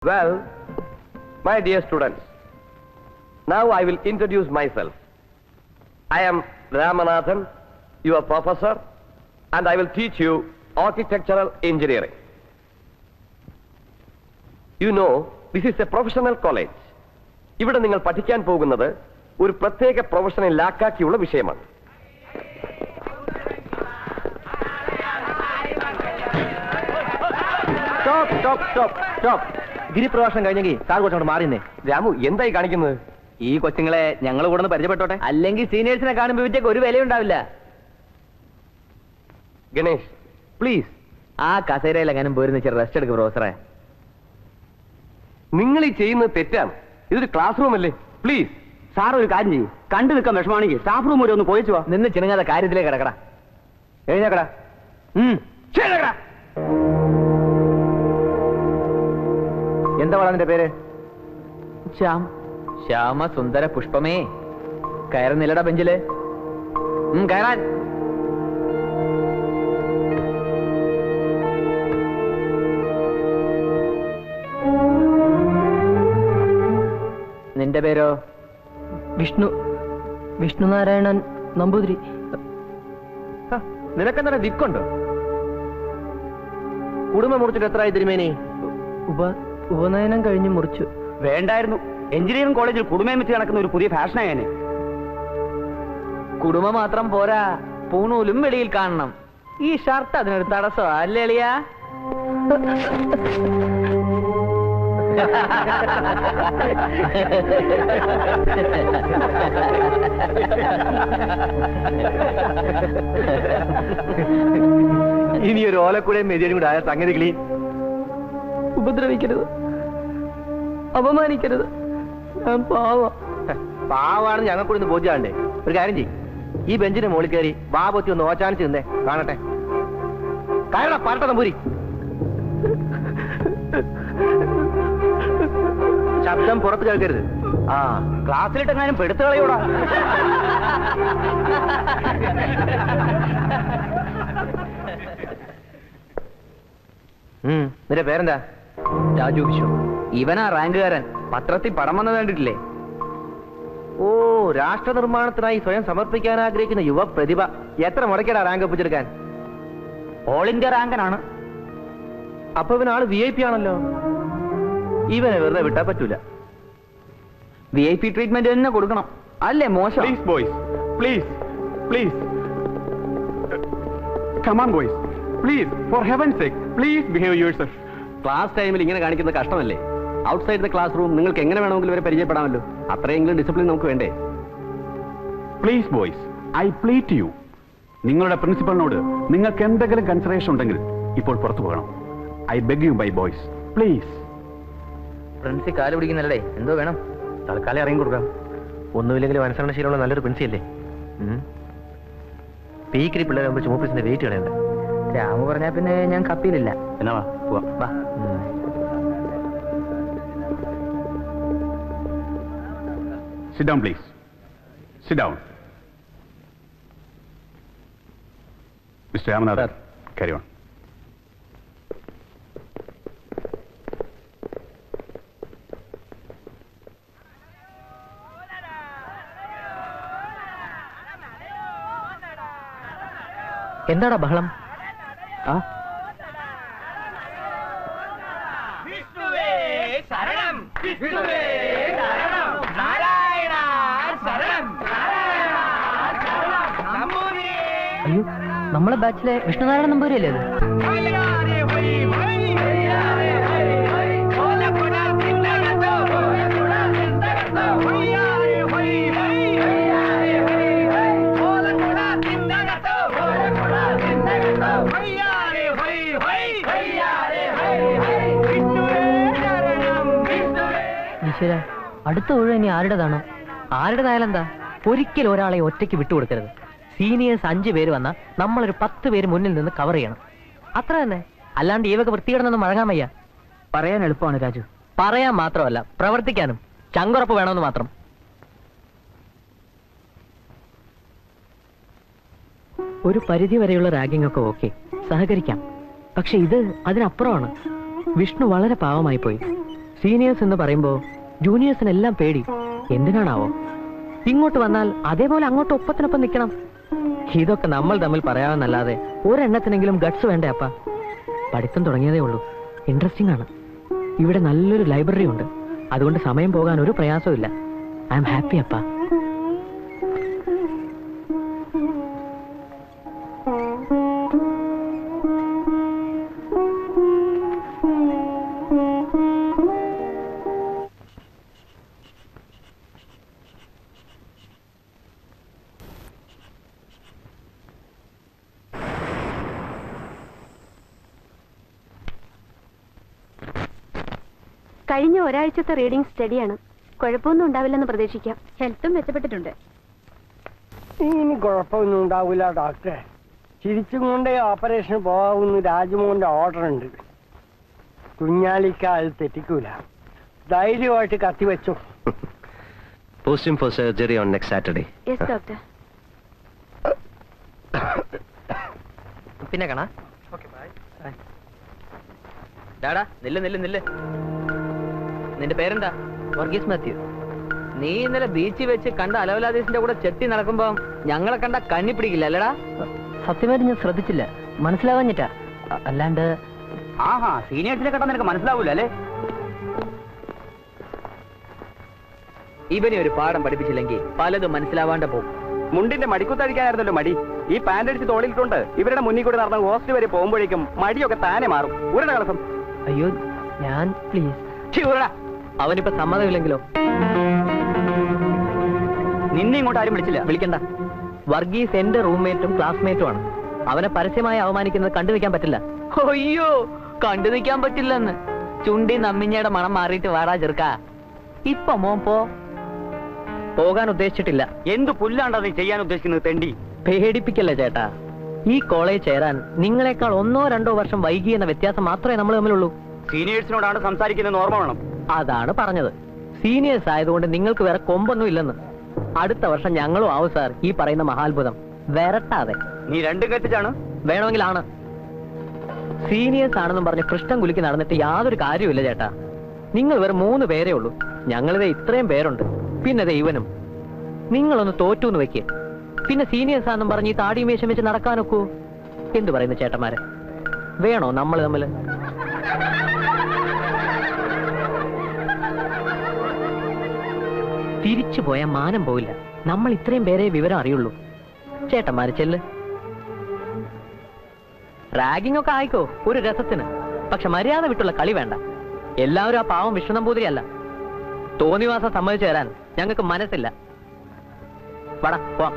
Well, my dear students, now I will introduce myself. I am Ramanathan, your professor, and I will teach you architectural engineering. You know, this is a professional college. ഇവിടെ നിങ്ങൾ പഠിക്കാൻ പോകുന്നത് ഒരു പ്രത്യേക professional ലാക്കാക്കിയുള്ള വിഷയമാണ്. Stop. ഗിരിപ്രഭാഷണം കഴിഞ്ഞെങ്കിൽ sir കുറച്ചോട് മാറിന്നേ. Ramu, എന്തായി കാണിക്കുന്നത്? ഈ കൊച്ചുങ്ങളെ ഞങ്ങൾ കൂടെ ഒന്ന് പരിചയപ്പെട്ടോട്ടെ. അല്ലെങ്കിൽ സീനിയേഴ്സിനെ കാണുമ്പോൾ ഇവറ്റേക്ക് ഒരു വിലയുണ്ടാവില്ല. ഗണേഷ്, പ്ലീസ് ആ കസേരയിലെങ്ങാനും പോയിരുന്ന ചെറിയ റെസ്റ്റ് എടുക്കും പ്രൊഫസറെ. നിങ്ങൾ ഈ ചെയ്യുന്നത് തെറ്റാണ്. ഇതൊരു ക്ലാസ് റൂം അല്ലേ? പ്ലീസ് സാർ ഒരു കാര്യം ചെയ്യും. കണ്ടു നിൽക്കാൻ വിഷമാണെങ്കിൽ സ്റ്റാഫ് റൂം വരെ ഒന്ന് പോയിച്ചു വാ. നിന്ന് ചിണങ്ങാതെ കാര്യത്തിലേക്ക് കിടക്കടാ. എഴുന്നേക്കടാ. എന്താ പറയാ നിന്റെ പേര്? ശ്യാം. ശ്യാമ സുന്ദര പുഷ്പമേ, കയറുന്നില്ലടാ ബെഞ്ചില്. കയറാൻ. നിന്റെ പേരോ? വിഷ്ണുനാരായണൻ നമ്പൂതിരി. നിനക്കെന്താ ദിക്കുണ്ടോ? കുടുംബം മുറിച്ചിട്ട് എത്രയായി തിരുമേനി? ഉപനയനം കഴിഞ്ഞ് മുറിച്ചു. വേണ്ടായിരുന്നു. എഞ്ചിനീയറിംഗ് കോളേജിൽ കുടുംബം വെച്ച് നടക്കുന്ന ഒരു പുതിയ ഫാഷനായേനെ. കുടുംബം മാത്രം പോരാ, പൂണൂലും വെളിയിൽ കാണണം. ഈ ഷർട്ട് അതിനൊരു തടസ്സം അല്ലേ എളിയാ? ഇനി ഒരു ഓലക്കൂടെയും മെതിയും കൂടെ ആയ സംഗതി ക്ലീൻ. ഉപദ്രവിക്കരുത്, അപമാനിക്കരുത്. ഞാൻ പാവാണെന്ന് ഞങ്ങൾക്കൂടെ ഒന്ന് ബോധ്യമാണ്ടേ. ഒരു കാര്യം ചെയ്യും, ഈ ബെഞ്ചിന് മുകളിൽ കയറി വാ പൊത്തി ഒന്ന് ഓച്ചാനിച്ച് നിന്നേ കാണട്ടെ. കയറ പാട്ട തമ്പൂരി. ശബ്ദം പുറത്ത് കേൾക്കരുത്. ആ ക്ലാസ്സിലിട്ടെങ്ങാനും പെടുത്തു കളയൂടാ. നിന്റെ പേരെന്താ? രാജു വിശ്വ. ഇവനാ റാങ്കുകാരൻ. പത്രത്തിൽ പടം വന്നത് കണ്ടിട്ടില്ലേ? ഓ, രാഷ്ട്ര നിർമ്മാണത്തിനായി സ്വയം സമർപ്പിക്കാൻ ആഗ്രഹിക്കുന്ന യുവ പ്രതിഭ. എത്ര മുടക്കിയടാ റാങ്ക് ഒപ്പിച്ചെടുക്കാൻ? ഓൾ ഇന്ത്യ റാങ്കനാണ്. അപ്പൊ ഇവനാള് VIP ആണല്ലോ. ഇവനെ വെറുതെ വിട്ടാ പറ്റൂല. VIP ട്രീറ്റ്മെന്റ് തന്നെ കൊടുക്കണം, അല്ലേ? മോശം. Please, boys. Please. Come on, boys. Please, for heaven's sake, please behave yourself. Class ടൈമിൽ ഇങ്ങനെ കാണിക്കുന്ന കഷ്ടമല്ലേ? ഔട്ട്സൈഡ് ദ ക്ലാസ് റൂം നിങ്ങൾക്ക് എങ്ങനെ വേണമെങ്കിലും ഇവരെ പരിചയപ്പെടാമല്ലോ. അത്രയെങ്കിലും ഡിസിപ്ലിൻ നമുക്ക് വേണ്ടേ? Please, boys. I plead to you. നിങ്ങളുടെ പ്രിൻസിപ്പലിനോട് നിങ്ങൾക്ക് എന്തെങ്കിലും കൺസിഡറേഷൻ ഉണ്ടെങ്കിൽ ഇപ്പോൾ പുറത്തു പോകണം. I beg you, by boys. Please. Princy കാല് പിടിക്കുന്നല്ലേ? എന്തോ വേണം? തൽക്കാലം ഇറങ്ങി കൊടുക്കാം. ഒന്നുമില്ലെങ്കിലും അനുസരണശീലമുള്ള നല്ലൊരു പ്രിൻസി അല്ലേ? പീക്കിരി പിള്ളേരാകുമ്പോൾ ചുമപ്പിസിന്റെ വെയിറ്റ് കളയണ്ട. രാമു പറഞ്ഞാ പിന്നെ ഞാൻ കപ്പിയിലില്ല. എന്നാ വാ പോവാം. വാ. Sit down, please. Sit down. Mr. Ramanathan, carry on. എന്താടാ ബഹളം? അയ്യോ, നമ്മളെ ബാച്ചിലെ വിഷ്ണുനാരായണൻ നമ്പൂരിയല്ലേ അത്? ഈശ്വര, അടുത്ത ഒഴിവ് ഇനി ആരുടേതാണോ? ആരുടേതായാലെന്താ? ഒരിക്കലും ഒരാളെ ഒറ്റയ്ക്ക് വിട്ടുകൊടുക്കരുത്. സീനിയേഴ്സ് 5 പേര് വന്നാൽ നമ്മളൊരു 10 പേര് മുന്നിൽ നിന്ന് കവർ ചെയ്യണം. അത്ര തന്നെ. അല്ലാണ്ട് ഇവക്ക് വൃത്തികിടന്നൊന്നും മഴങ്ങാൻ വയ്യ. പറയാൻ എളുപ്പമാണ് രാജു, പറയാൻ മാത്രമല്ല പ്രവർത്തിക്കാനും ചങ്കുറപ്പ് വേണമെന്ന് മാത്രം. ഒരു പരിധി വരെയുള്ള റാഗിംഗ് ഒക്കെ ഓക്കെ, സഹകരിക്കാം. പക്ഷെ ഇത് അതിനപ്പുറമാണ്. വിഷ്ണു വളരെ പാവമായി പോയി. സീനിയേഴ്സ് എന്ന് പറയുമ്പോ ജൂനിയേഴ്സിനെല്ലാം പേടി. എന്തിനാണാവോ? ഇങ്ങോട്ട് വന്നാൽ അതേപോലെ അങ്ങോട്ട് ഒപ്പത്തിനൊപ്പം നിൽക്കണം. ഇതൊക്കെ നമ്മൾ തമ്മിൽ പറയാമെന്നല്ലാതെ ഒരെണ്ണത്തിനെങ്കിലും ഗട്സ് വേണ്ടേ അപ്പ? പഠിത്തം തുടങ്ങിയതേ ഉള്ളൂ. ഇൻട്രസ്റ്റിംഗ് ആണ്. ഇവിടെ നല്ലൊരു ലൈബ്രറി ഉണ്ട്. അതുകൊണ്ട് സമയം പോകാൻ ഒരു പ്രയാസവും ഇല്ല. ഐ എം ഹാപ്പി അപ്പ. കഴിഞ്ഞ ഒരാഴ്ചത്തെ റീഡിംഗ് സ്റ്റഡിയാണ്. കുഴപ്പമൊന്നും ഉണ്ടാവില്ലെന്ന് പ്രതീക്ഷിക്കാം. ഹെൽത്തും മെച്ചപ്പെട്ടിട്ടുണ്ട്. ഇനി കുഴപ്പമൊന്നും ഉണ്ടാവില്ല ഡോക്ടറെ. ചിരിച്ചും കൊണ്ടേ ഓപ്പറേഷന് പോകാവുന്ന രാജമോഹന്റെ ഓർഡർ ഉണ്ട്. കുഞ്ഞാലിക്ക അത് തെറ്റിക്കൂല. ധൈര്യമായിട്ട് കത്തിവെച്ചു. Post him for surgery on next Saturday. Yes doctor. പിന്നെ കാണാ. ഡാടാ നില്ല് നില്ല് നില്ല്. നിന്റെ പേരെന്താ? വർഗീസ് മാത്യു. നീ ഇന്നലെ ബീച്ചിൽ വെച്ച് കണ്ട അലവലാദീസിന്റെ കൂടെ ചെത്തി നടക്കുമ്പോ ഞങ്ങളെ കണ്ട കണ്ണി പിടിക്കില്ല അല്ലടാ? സത്യമായിട്ട് ഞാൻ ശ്രദ്ധിച്ചില്ല, മനസ്സിലാവാഞ്ഞിട്ടാ. അല്ലാണ്ട് ആഹാ, സീനിയേഴ്സിനെ കണ്ടാ നിനക്ക് മനസ്സിലാവൂല അല്ലേ? ഇവനെ ഒരു പാഠം പഠിപ്പിച്ചില്ലെങ്കിൽ പലതും മനസ്സിലാവാണ്ട പോകും. മുണ്ടിന്റെ മടിക്കുത്തഴിക്കാനായിരുന്നല്ലോ മടി. ഈ പാന്റ് അടിച്ച് തോളിലിട്ടുണ്ട് ഇവരുടെ മുന്നിൽ കൂടെ നടന്ന ഹോസ്റ്റൽ വരെ പോകുമ്പോഴേക്കും മടിയൊക്കെ താനെ മാറും. ഉരുടെ കളസം. അയ്യോ ഞാൻ പ്ലീസ്. അവനിപ്പോ സമ്മതമില്ലെങ്കിലോ? നിന്നെ ഇങ്ങോട്ട് ആരും വിളിച്ചില്ല. വിളിക്കണ്ട. വർഗീസ് എന്റെ റൂംമേറ്റും ക്ലാസ്മേറ്റും ആണ്. അവനെ പരസ്യമായി അവമാനിക്കുന്നത് കണ്ടു നിൽക്കാൻ പറ്റില്ല. അയ്യോ കണ്ടു നിൽക്കാൻ പറ്റില്ലെന്ന്. ചുണ്ടി നമ്മിഞ്ഞയുടെ മണം മാറിയിട്ട് വാടാ ചെറുക്കാ. ഇപ്പൊ മോൻ പോകാൻ ഉദ്ദേശിച്ചിട്ടില്ല. എന്ത് പുല്ലാണ്ടാ നീ ചെയ്യാൻ ഉദ്ദേശിക്കുന്നത് തെണ്ടി? പേടിപ്പിക്കല്ലേ ചേട്ടാ. ഈ കോളേജ് ചേരാൻ നിങ്ങളെക്കാൾ 1-2 വർഷം വൈകി എന്ന വ്യത്യാസം മാത്രമേ നമ്മൾ തമ്മിലുള്ളൂ. സീനിയേഴ്സിനോടാണ് സംസാരിക്കുന്നത് ഓർമ്മ വേണം. അതാണ് പറഞ്ഞത്. സീനിയേഴ്സ് ആയതുകൊണ്ട് നിങ്ങൾക്ക് വേറെ കൊമ്പൊന്നും ഇല്ലെന്ന്. അടുത്ത വർഷം ഞങ്ങളും ആവും സാർ ഈ പറയുന്ന മഹാത്ഭുതം. വരട്ടാതെ. നീ രണ്ടും കെട്ടിച്ചാണ്. വേണമെങ്കിലാണ്. സീനിയേഴ്സ് ആണെന്നും പറഞ്ഞ് കൃഷ്ണൻ കുലുക്കി നടന്നിട്ട് യാതൊരു കാര്യമില്ല ചേട്ടാ. നിങ്ങൾ വേറെ 3 പേരേ ഉള്ളൂ. ഞങ്ങളിത് ഇത്രയും പേരുണ്ട്. പിന്നെ ഇവനും. നിങ്ങളൊന്ന് തോറ്റൂന്ന് വെക്ക്. പിന്നെ സീനിയേഴ്സ് ആണെന്നും പറഞ്ഞ് ഈ താടിയും വേഷം വെച്ച് നടക്കാനൊക്കൂ? എന്തു പറയുന്നു ചേട്ടന്മാരെ? വേണോ നമ്മൾ തമ്മിൽ? തിരിച്ചു പോയാൽ മാനം പോയില്ല. നമ്മൾ ഇത്രയും പേരെ വിവരം അറിയുള്ളൂ. ചേട്ടന്മാര് ചെല്ല്. റാഗിംഗ് ഒക്കെ ആയിക്കോ ഒരു രസത്തിന്. പക്ഷെ മര്യാദ വിട്ടുള്ള കളി വേണ്ട. എല്ലാവരും ആ പാവം വിഷ്ണുനമ്പൂതിരിയല്ല. തോന്നിവാസം സമ്മതിച്ചു തരാൻ ഞങ്ങൾക്ക് മനസ്സില്ല. വടാ പോവാം.